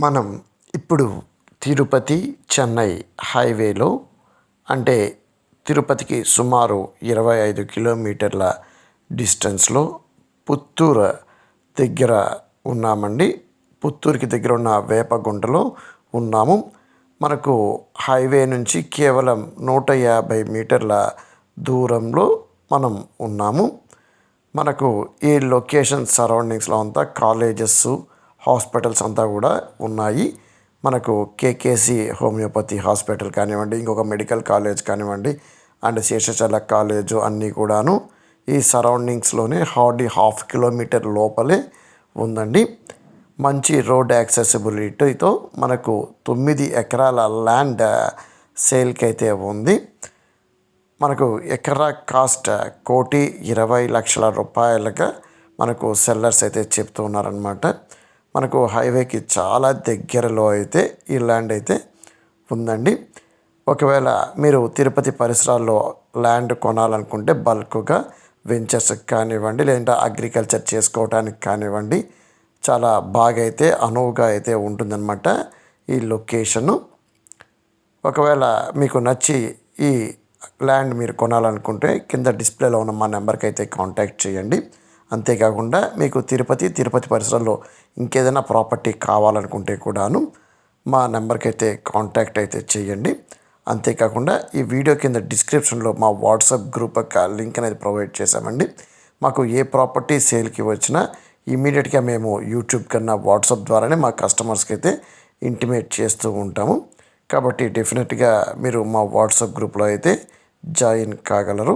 మనం ఇప్పుడు తిరుపతి చెన్నై హైవేలో అంటే తిరుపతికి సుమారు 25 కిలోమీటర్ల డిస్టెన్స్లో పుత్తూరు దగ్గర ఉన్నామండి. పుత్తూరుకి దగ్గర ఉన్న వేపగుంటలో ఉన్నాము. మనకు హైవే నుంచి కేవలం 150 మీటర్ల దూరంలో మనం ఉన్నాము. మనకు ఈ లొకేషన్ సరౌండింగ్స్లో అంతా కాలేజెస్, హాస్పిటల్స్ అంతా కూడా ఉన్నాయి. మనకు కేకేసి హోమియోపతి హాస్పిటల్ కానివ్వండి, ఇంకొక మెడికల్ కాలేజ్ కానివ్వండి, అండ్ శేషాచల కాలేజు అన్నీ కూడాను ఈ సరౌండింగ్స్లోనే హాఫ్ కిలోమీటర్ లోపలే ఉందండి. మంచి రోడ్ యాక్సెసిబిలిటీతో మనకు 9 ఎకరాల ల్యాండ్ సేల్కి అయితే ఉంది. మనకు ఎకరా కాస్ట్ 1,20,00,000 రూపాయలుగా మనకు సెల్లర్స్ అయితే చెప్తూ ఉన్నారనమాట. మనకు హైవేకి చాలా దగ్గరలో అయితే ఈ ల్యాండ్ అయితే ఉందండి. ఒకవేళ మీరు తిరుపతి పరిసరాల్లో ల్యాండ్ కొనాలనుకుంటే బల్క్గా వెంచర్స్కి కానివ్వండి, లేదంటే అగ్రికల్చర్ చేసుకోవడానికి కానివ్వండి, చాలా బాగా అయితే అనువుగా అయితే ఉంటుందన్నమాట ఈ లొకేషను. ఒకవేళ మీకు నచ్చి ఈ ల్యాండ్ మీరు కొనాలనుకుంటే కింద డిస్ప్లేలో ఉన్న మా నెంబర్కి అయితే కాంటాక్ట్ చేయండి. అంతేకాకుండా మీకు తిరుపతి పరిసరాల్లో ఇంకేదైనా ప్రాపర్టీ కావాలనుకుంటే కూడాను మా నెంబర్కి అయితే కాంటాక్ట్ అయితే చేయండి. అంతేకాకుండా ఈ వీడియో కింద డిస్క్రిప్షన్లో మా వాట్సాప్ గ్రూప్ యొక్క లింక్ అనేది ప్రొవైడ్ చేశామండి. మాకు ఏ ప్రాపర్టీ సేల్కి వచ్చినా ఇమీడియట్గా మేము యూట్యూబ్ కన్నా వాట్సాప్ ద్వారానే మా కస్టమర్స్కి అయితే ఇంటిమేట్ చేస్తూ ఉంటాము. కాబట్టి డెఫినెట్గా మీరు మా వాట్సాప్ గ్రూప్లో అయితే జాయిన్ కాగలరు.